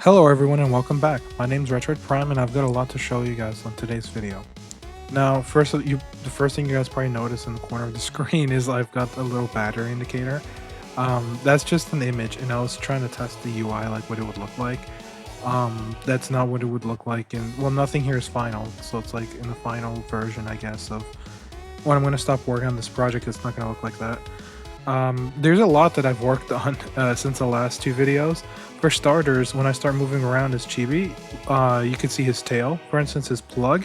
Hello everyone and welcome back. My name's Retroid Prime and I've got a lot to show you guys on today's video. Now, the first thing you guys probably notice in the corner of the screen is I've got a little battery indicator. That's just an image, and I was trying to test the UI, like what it would look like. That's not what it would look like well, nothing here is final, so it's like in the final version, I guess, of when I'm going to stop working on this project, it's not going to look like that. There's a lot that I've worked on since the last two videos. For starters, when I start moving around as Chibi, you can see his tail. For instance, his plug.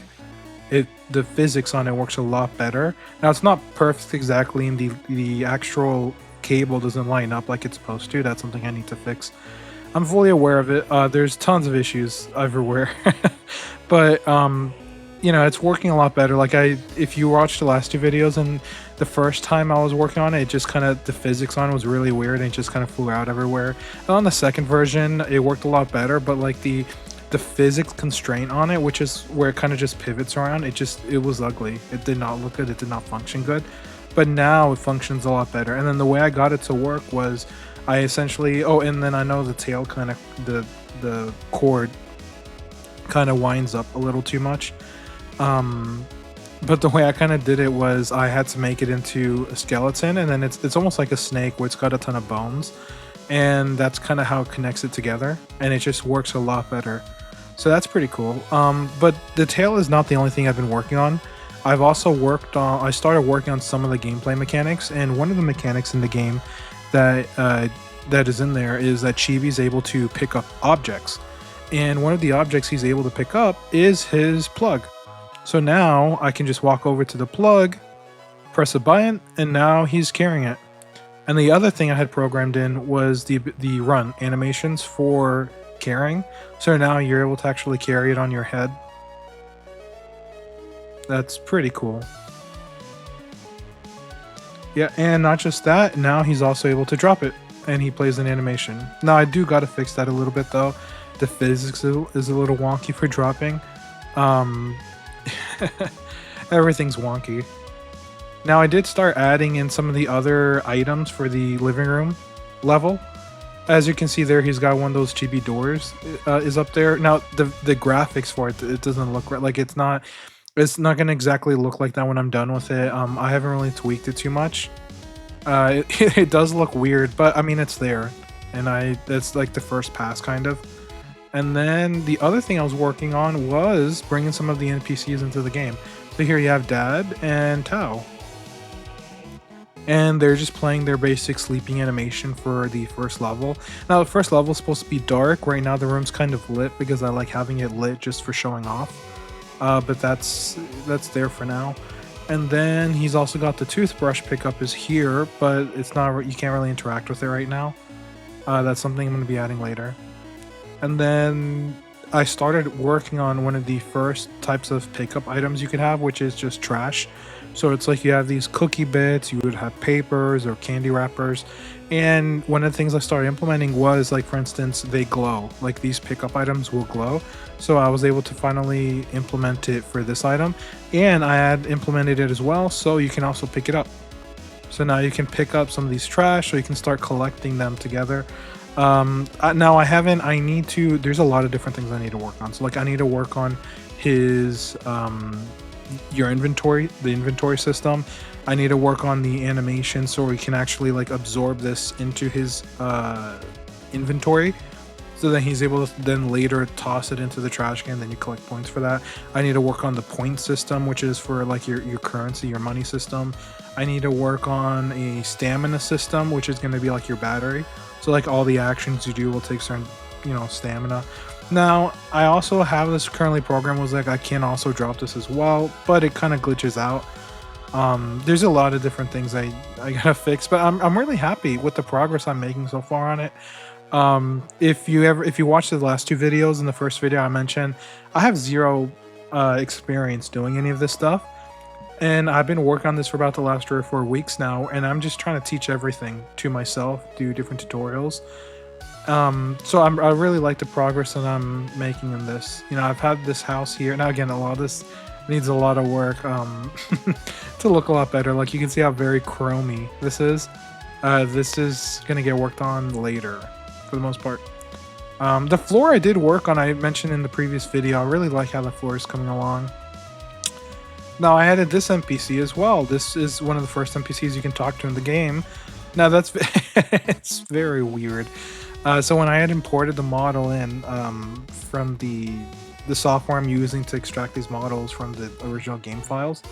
The physics on it works a lot better. Now, it's not perfect exactly, and the actual cable doesn't line up like it's supposed to. That's something I need to fix. I'm fully aware of it. There's tons of issues everywhere. But, you know, it's working a lot better. Like, if you watched the last two videos and the first time I was working on it, just kind of, the physics on it was really weird and it just kind of flew out everywhere. And on the second version, it worked a lot better, but like the physics constraint on it, which is where it kind of just pivots around, it was ugly. It did not look good. It did not function good. But now it functions a lot better. And then the way I got it to work was I essentially, and then I know the tail kind of, the cord kind of winds up a little too much. But the way I kind of did it was I had to make it into a skeleton, and then it's almost like a snake where it's got a ton of bones, and that's kind of how it connects it together, and it just works a lot better. So that's pretty cool. But the tail is not the only thing I've been working on. I've also I started working on some of the gameplay mechanics, and one of the mechanics in the game that is in there is that Chibi's able to pick up objects. And one of the objects he's able to pick up is his plug. So now I can just walk over to the plug, press a button, and now he's carrying it. And the other thing I had programmed in was the run animations for carrying. So now you're able to actually carry it on your head. That's pretty cool. Yeah, and not just that, now he's also able to drop it, and he plays an animation. Now I do gotta fix that a little bit though. The physics is a little wonky for dropping. Everything's wonky. Now I did start adding in some of the other items for the living room level. As you can see there, he's got one of those chibi doors is up there. Now the graphics for it doesn't look right. Like it's not gonna exactly look like that when I'm done with it. I haven't really tweaked it too much. It does look weird, but I mean it's there, and that's like the first pass kind of. And then the other thing I was working on was bringing some of the NPCs into the game. So here you have Dad and Tao. And they're just playing their basic sleeping animation for the first level. Now the first level is supposed to be dark. Right now the room's kind of lit because I like having it lit just for showing off. But that's there for now. And then he's also got the toothbrush pickup is here, but it's not, you can't really interact with it right now. That's something I'm going to be adding later. And then I started working on one of the first types of pickup items you could have, which is just trash. So it's like you have these cookie bits, you would have papers or candy wrappers. And one of the things I started implementing was, like, for instance, they glow. Like these pickup items will glow. So I was able to finally implement it for this item. And I had implemented it as well, so you can also pick it up. So now you can pick up some of these trash, so you can start collecting them together. Now there's a lot of different things I need to work on. So like I need to work on his the inventory system. I need to work on the animation so we can actually like absorb this into his inventory, so that he's able to then later toss it into the trash can, then you collect points for that. I need to work on the point system, which is for like your currency, your money system. I need to work on a stamina system, which is going to be like your battery. So like all the actions you do will take certain, stamina. Now, I also have this currently programmed, was like I can also drop this as well, but it kind of glitches out. There's a lot of different things I gotta fix, but I'm really happy with the progress I'm making so far on it. If you watch the last two videos, in the first video I mentioned, I have zero experience doing any of this stuff. And I've been working on this for about the last 3 or 4 weeks now, and I'm just trying to teach everything to myself, do different tutorials. So I really like the progress that I'm making in this. I've had this house here. Now again, a lot of this needs a lot of work to look a lot better. Like you can see how very chromy this is. This is going to get worked on later for the most part. The floor I did work on, I mentioned in the previous video. I really like how the floor is coming along. Now I added this NPC as well. This is one of the first NPCs you can talk to in the game. Now that's it's very weird. So when I had imported the model in from the software I'm using to extract these models from the original game files,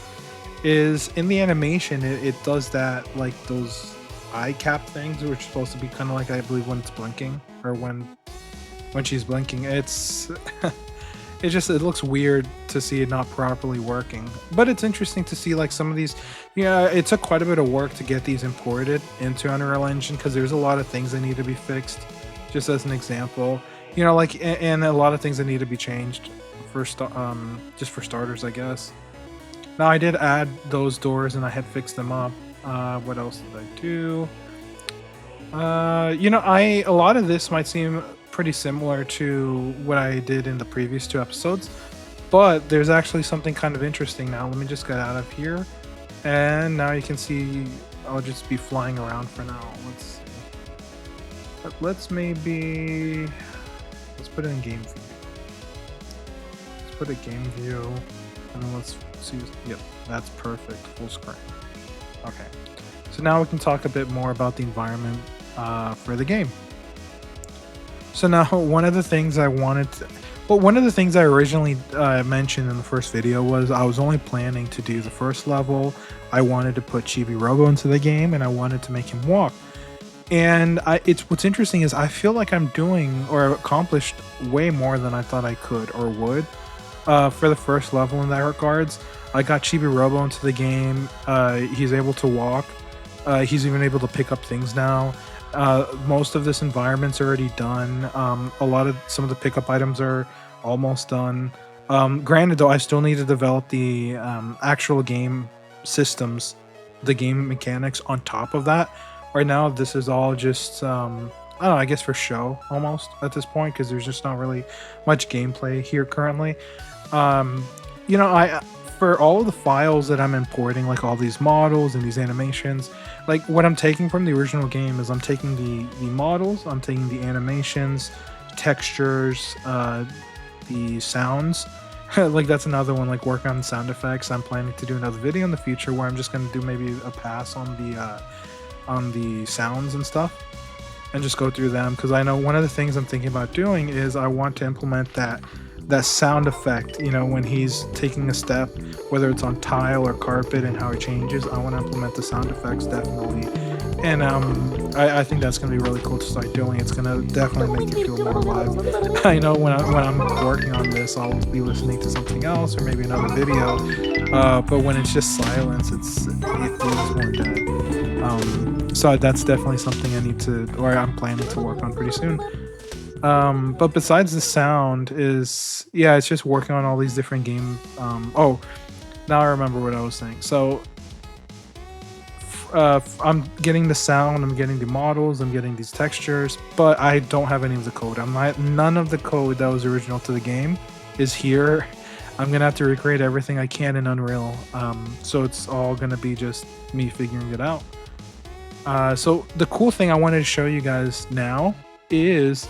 is in the animation it does that, like those eye cap things, which are supposed to be kind of like, I believe, when it's blinking or when she's blinking. It's it looks weird to see it not properly working, but it's interesting to see like some of these. Yeah, it took quite a bit of work to get these imported into Unreal Engine because there's a lot of things that need to be fixed. Just as an example, you know, like, and a lot of things that need to be changed for just for starters, I guess. Now I did add those doors and I had fixed them up. What else did I do? You know, a lot of this might seem pretty similar to what I did in the previous 2 episodes, but there's actually something kind of interesting now. Let me just get out of here, and now you can see I'll just be flying around for now. Let's see. Let's put it in game view. Let's put it game view, and then let's see. Yep, that's perfect, full screen. Okay, so now we can talk a bit more about the environment for the game. So now one of the things I originally mentioned in the first video was I was only planning to do the first level. I wanted to put Chibi-Robo into the game, and I wanted to make him walk. And what's interesting is I feel like I'm doing or accomplished way more than I thought I could or would for the first level in that regards. I got Chibi-Robo into the game. He's able to walk. He's even able to pick up things now. Most of this environment's already done. Some of the pickup items are almost done. Granted though, I still need to develop the actual game systems, the game mechanics on top of that. Right now, this is all just, I don't know, I guess for show almost at this point, because there's just not really much gameplay here currently. You know, for all of the files that I'm importing, like all these models and these animations, like what I'm taking from the original game is I'm taking the models, I'm taking the animations, textures, the sounds. Like that's another one, like work on sound effects. I'm planning to do another video in the future where I'm just going to do maybe a pass on the sounds and stuff and just go through them, because I know one of the things I'm thinking about doing is I want to implement that sound effect, you know, when he's taking a step, whether it's on tile or carpet and how it changes. I want to implement the sound effects definitely, and I think that's going to be really cool to start doing. It's going to definitely make you feel more alive. I know when I'm working on this, I'll be listening to something else or maybe another video, but when it's just silence, it feels more dead. So that's definitely something I'm planning to work on pretty soon. But besides the sound it's just working on all these different game. Oh, now I remember what I was saying. So I'm getting the sound, I'm getting the models, I'm getting these textures, but I don't have any of the code. None of the code that was original to the game is here. I'm gonna have to recreate everything I can in Unreal. So it's all gonna be just me figuring it out. So the cool thing I wanted to show you guys now is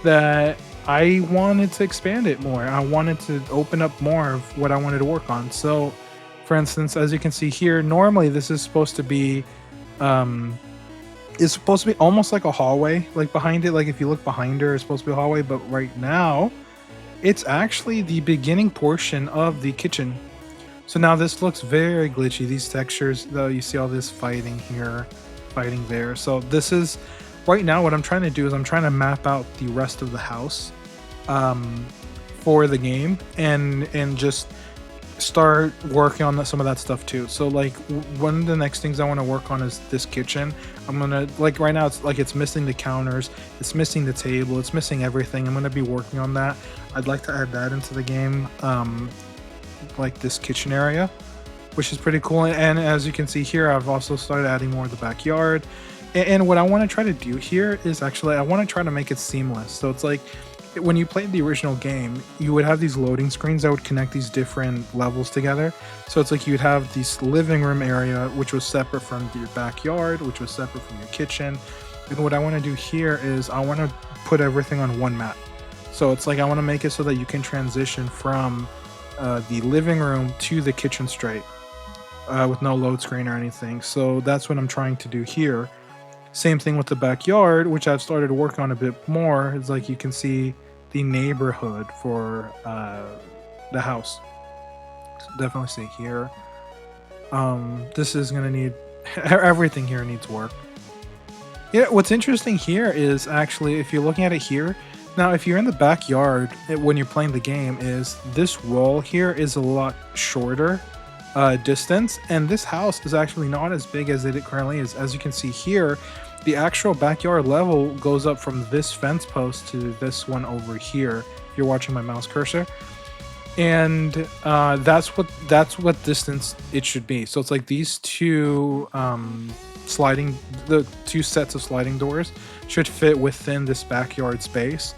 that I wanted to expand it more. I wanted to open up more of what I wanted to work on. So for instance, as you can see here, normally this is supposed to be almost like a hallway, like behind it. Like if you look behind her, it's supposed to be a hallway, but right now it's actually the beginning portion of the kitchen. So now this looks very glitchy. These textures, though, you see all this fighting here, fighting there. So this is right now what I'm trying to do is I'm trying to map out the rest of the house for the game and just start working on some of that stuff too. So like one of the next things I want to work on is this kitchen. I'm gonna, like right now it's missing the counters, it's missing the table, it's missing everything. I'm gonna be working on that. I'd like to add that into the game, like this kitchen area, which is pretty cool. And as you can see here, I've also started adding more of the backyard. And what I want to try to do here is actually I want to try to make it seamless. So it's like when you played the original game, you would have these loading screens that would connect these different levels together. So it's like you'd have this living room area, which was separate from your backyard, which was separate from your kitchen. And what I want to do here is I want to put everything on one map. So it's like I want to make it so that you can transition from the living room to the kitchen straight with no load screen or anything. So that's what I'm trying to do here. Same thing with the backyard, which I've started to work on a bit more. It's like you can see the neighborhood for the house. So definitely see here. This is gonna need everything here needs work. Yeah, what's interesting here is actually if you're looking at it here. Now, if you're in the backyard when you're playing the game, is this wall here is a lot shorter distance, and this house is actually not as big as it currently is. As you can see here, the actual backyard level goes up from this fence post to this one over here. If you're watching my mouse cursor, and that's what distance it should be. So it's like these two the two sets of sliding doors should fit within this backyard space.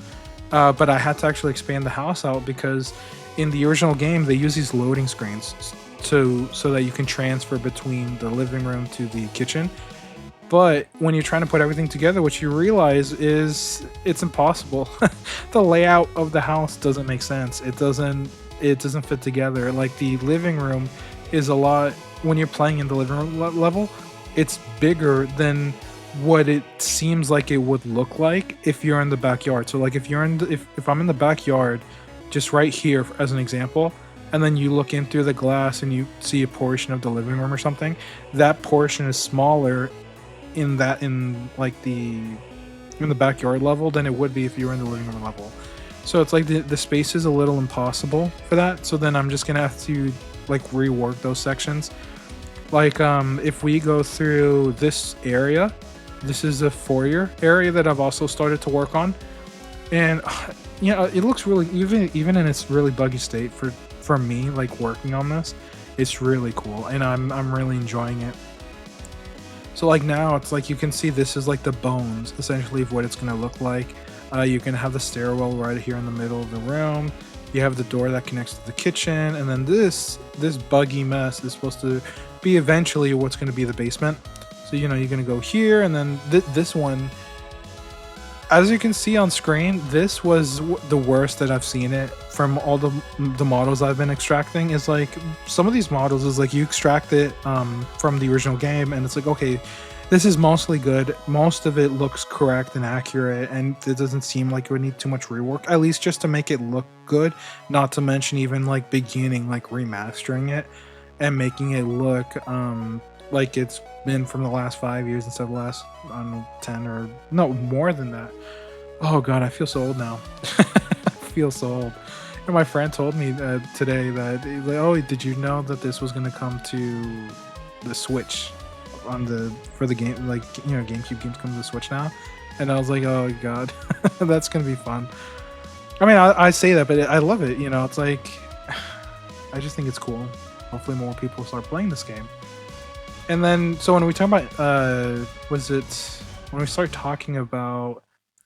But I had to actually expand the house out because in the original game they use these loading screens so that you can transfer between the living room to the kitchen. But when you're trying to put everything together, what you realize is it's impossible. The layout of the house doesn't make sense. It doesn't fit together. Like the living room is a lot, when you're playing in the living room level, it's bigger than what it seems like it would look like if you're in the backyard. So like if I'm in the backyard, just right here as an example, and then you look in through the glass and you see a portion of the living room or something, that portion is smaller in the backyard level than it would be if you were in the living room level. So it's like the space is a little impossible for that. So then I'm just gonna have to like rework those sections. Like if we go through this area, this is a foyer area that I've also started to work on, and yeah, it looks really, even in its really buggy state for me, like working on this, it's really cool, and I'm really enjoying it. So like now it's like you can see this is like the bones essentially of what it's gonna look like. You can have the stairwell right here in the middle of the room. You have the door that connects to the kitchen, and then this buggy mess is supposed to be eventually what's going to be the basement. So you're going to go here, and then this one, as you can see on screen, this was the worst that I've seen it from all the models I've been extracting. Is like some of these models is like you extract it from the original game, and it's like, okay, this is mostly good. Most of it looks correct and accurate, and it doesn't seem like it would need too much rework, at least just to make it look good. Not to mention even like beginning, like remastering it and making it look like it's been from the last 5 years instead of the last, I don't know, 10 or no, more than that. Oh God, I feel so old now. I feel so old. And my friend told me today that, like, oh, did you know that this was going to come to the Switch? For the game, like, GameCube games come to the Switch now, and I was like, oh God, that's gonna be fun. I mean, I say that, but I love it. It's like, I just think it's cool. Hopefully, more people start playing this game. And then, so when we talk about, when we start talking about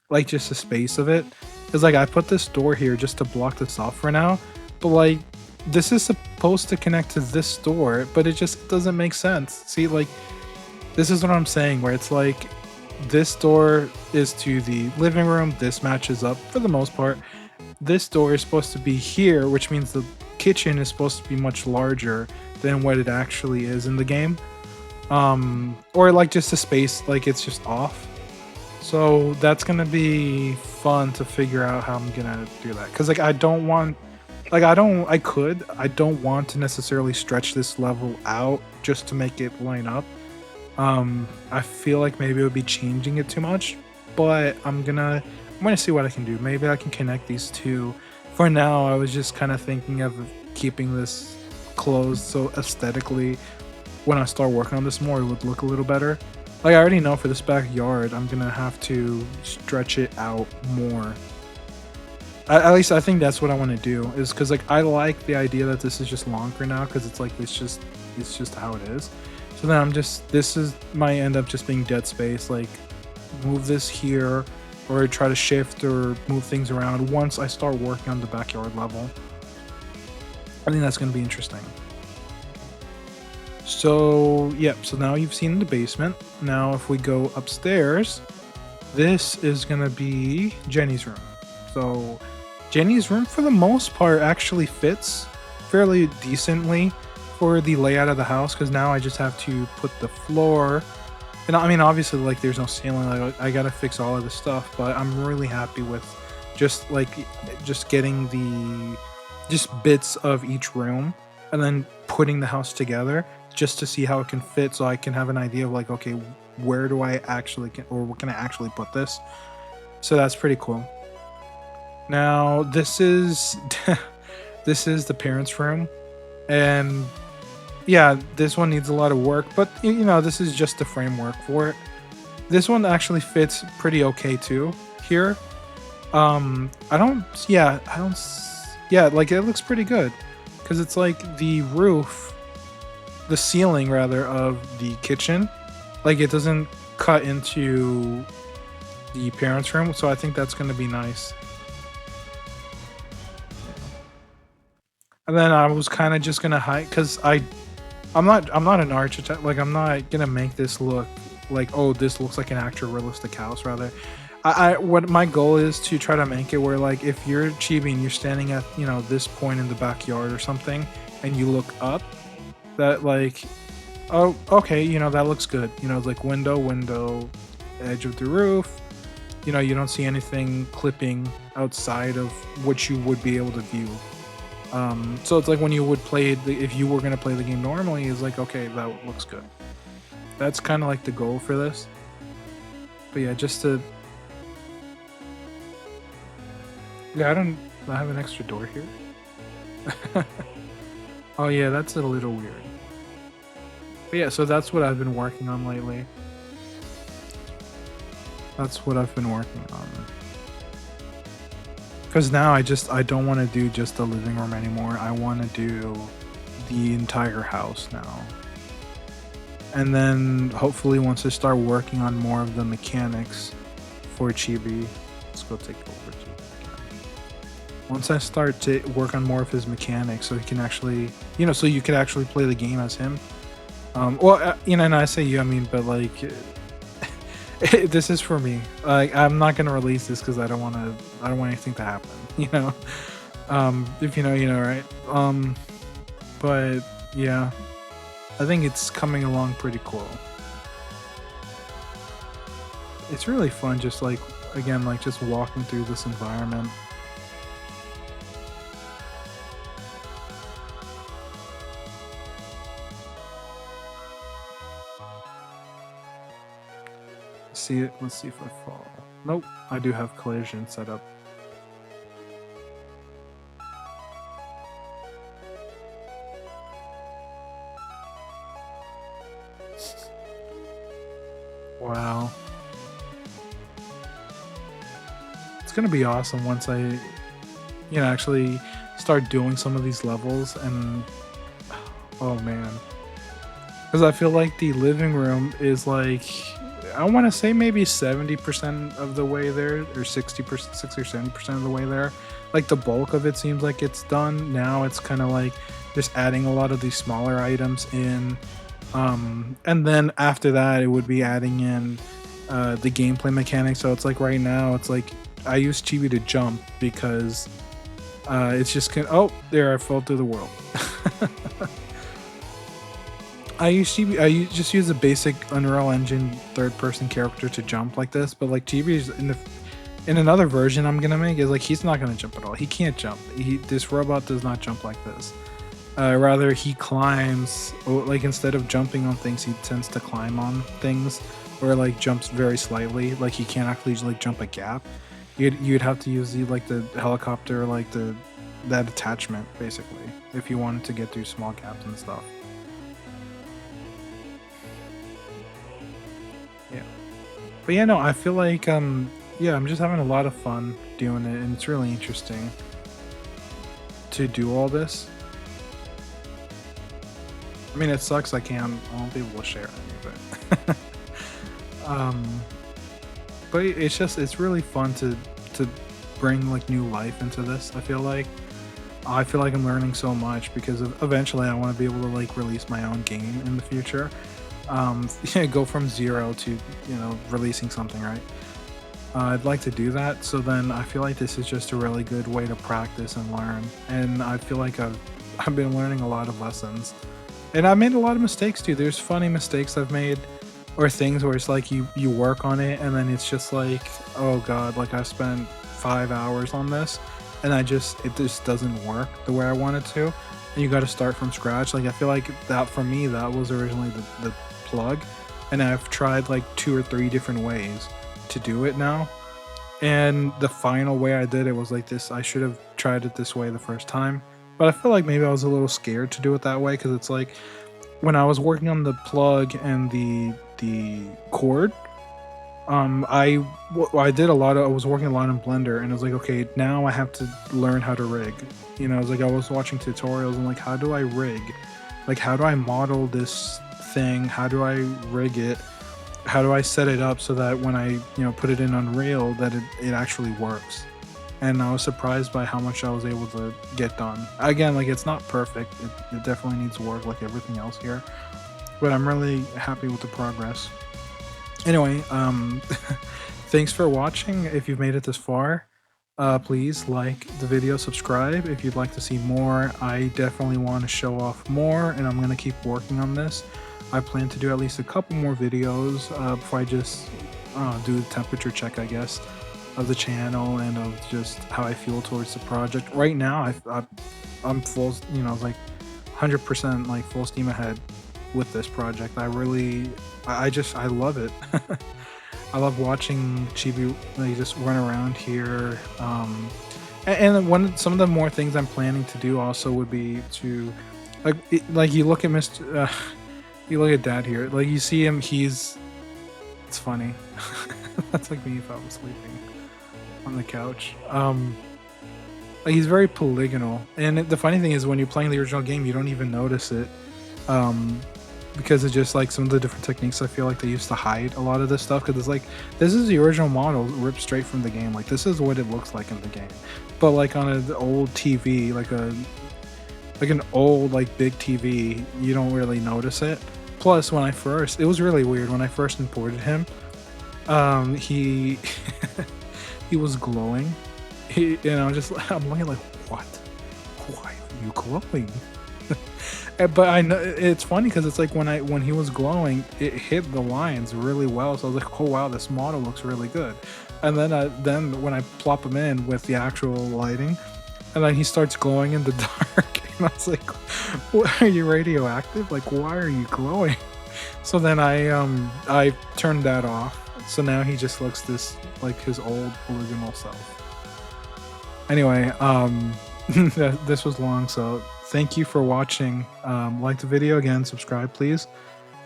like just the space of it, it's like I put this door here just to block this off for now, but like this is supposed to connect to this door, but it just doesn't make sense. See, like. This is what I'm saying, where it's like this door is to the living room. This matches up for the most part. This door is supposed to be here, which means the kitchen is supposed to be much larger than what it actually is in the game. Or like just the space, like it's just off. So that's going to be fun to figure out how I'm going to do that. Because like I don't want to necessarily stretch this level out just to make it line up. I feel like maybe it would be changing it too much, but I'm gonna see what I can do. Maybe I can connect these two. For now, I was just kind of thinking of keeping this closed, so aesthetically, when I start working on this more, it would look a little better. Like I already know for this backyard, I'm gonna have to stretch it out more. At least I think that's what I want to do. Is because like I like the idea that this is just longer now, because it's like it's just how it is. So then this might end up just being dead space, like move this here or try to shift or move things around once I start working on the backyard level. I think that's going to be interesting. So, yeah, so now you've seen the basement. Now if we go upstairs, This is gonna be Jenny's room. So Jenny's room for the most part actually fits fairly decently for the layout of the house, because now I just have to put the floor, and I mean obviously like there's no ceiling, like I gotta fix all of this stuff, but I'm really happy with just like just getting the just bits of each room and then putting the house together just to see how it can fit, so I can have an idea of like, okay, where do I actually or what can I actually put this. So that's pretty cool. Now this is this is the parents' room, and yeah, this one needs a lot of work, but you know, this is just the framework for it. This one actually fits pretty okay too here. I don't, yeah, yeah, like it looks pretty good because it's like the roof, the ceiling rather, of the kitchen, like it doesn't cut into the parents' room, so I think that's going to be nice. And then I was kind of just gonna hide because I'm not an architect. Like I'm not gonna make this look like, oh, this looks like an actual realistic house. Rather, I what my goal is to try to make it where like if you're Chibi and you're standing at, you know, this point in the backyard or something and you look up, that like, oh, okay, you know, that looks good. You know, like window, edge of the roof. You know, you don't see anything clipping outside of what you would be able to view. So it's like when you would play it, if you were going to play the game normally, it's like, okay, that looks good. That's kind of like the goal for this. But yeah, just to... Yeah, I have an extra door here. Oh yeah, that's a little weird. But yeah, so that's what I've been working on lately. That's what I've been working on. Because now I don't want to do just the living room anymore. I want to do the entire house now. And then hopefully once I start working on more of the mechanics for Chibi, let's go take over Chibi again. Once I start to work on more of his mechanics, so he can actually, you know, so you can actually play the game as him. Well, you know, and I say you, I mean, but like, this is for me. Like, I'm not gonna release this because I don't want anything to happen. You know, if you know, you know, right? But yeah, I think it's coming along pretty cool. It's really fun, just like again, like just walking through this environment. See it. Let's see if I fall. Nope, I do have collision set up. Wow. It's gonna be awesome once I, you know, actually start doing some of these levels, and oh man. Because I feel like the living room is like, I want to say maybe 70% of the way there, or 60%, 60 or 70% of the way there. Like the bulk of it seems like it's done. Now it's kind of like just adding a lot of these smaller items in. And then after that, it would be adding in the gameplay mechanics. So it's like right now, it's like I use Chibi to jump because it's just, oh, there, I fell through the world. I just use a basic Unreal Engine third-person character to jump like this, but like Chibi's in another version I'm gonna make is like he's not gonna jump at all. He can't jump. This robot does not jump like this. Rather, he climbs. Like instead of jumping on things, he tends to climb on things, or like jumps very slightly. Like he can't actually like jump a gap. You'd have to use the helicopter, like that attachment basically, if you wanted to get through small gaps and stuff. Yeah, but yeah, no, I feel like yeah, I'm just having a lot of fun doing it, and it's really interesting to do all this. I mean, it sucks I won't be able to share any of it. But it's really fun to bring like new life into this. I feel like I'm learning so much because eventually I want to be able to like release my own game in the future. Yeah, go from zero to, you know, releasing something, right? I'd like to do that, so then I feel like this is just a really good way to practice and learn, and I feel like I've been learning a lot of lessons. And I made a lot of mistakes too. There's funny mistakes I've made, or things where it's like you work on it and then it's just like, oh god, like I spent 5 hours on this and it just doesn't work the way I want it to. And you got to start from scratch. Like I feel like that for me, that was originally the plug, and I've tried like 2 or 3 different ways to do it now. And the final way I did it was like this. I should have tried it this way the first time, but I feel like maybe I was a little scared to do it that way because it's like when I was working on the plug and the cord, I did a lot of, I was working a lot in Blender, and I was like, okay, now I have to learn how to rig. You know, I was like, I was watching tutorials and like, how do I rig? Like, how do I model this thing? How do I rig it? How do I set it up so that when I, put it in Unreal, that it actually works? And I was surprised by how much I was able to get done. Again, like, it's not perfect. It definitely needs work like everything else here, but I'm really happy with the progress. Anyway, thanks for watching. If you've made it this far, please like the video, subscribe if you'd like to see more. I definitely want to show off more, and I'm going to keep working on this. I plan to do at least a couple more videos before I just do the temperature check, I guess, of the channel and of just how I feel towards the project. Right now, I'm full, like 100% like full steam ahead with this project. I love it. I love watching Chibi like just run around here. And some of the more things I'm planning to do also would be to like you look at Mr. You look at Dad here. Like you see him, it's funny. That's like me if I was sleeping on the couch. Like he's very polygonal, and the funny thing is when you're playing the original game, you don't even notice it. Because it's just like some of the different techniques I feel like they used to hide a lot of this stuff, because it's like this is the original model ripped straight from the game. Like this is what it looks like in the game, but like on an old TV, like an old like big TV, you don't really notice it. Plus when it was really weird when I first imported him. He he was glowing. I'm looking like, what? Why are you glowing? But I know it's funny because it's like when he was glowing, it hit the lines really well. So I was like, oh wow, this model looks really good. And then when I plop him in with the actual lighting, and then he starts glowing in the dark, and I was like, what, are you radioactive? Like, why are you glowing? So then I turned that off. So now he just looks like his old polygonal self. Anyway, this was long, so thank you for watching. Like the video again, subscribe please,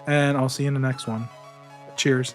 and I'll see you in the next one. Cheers.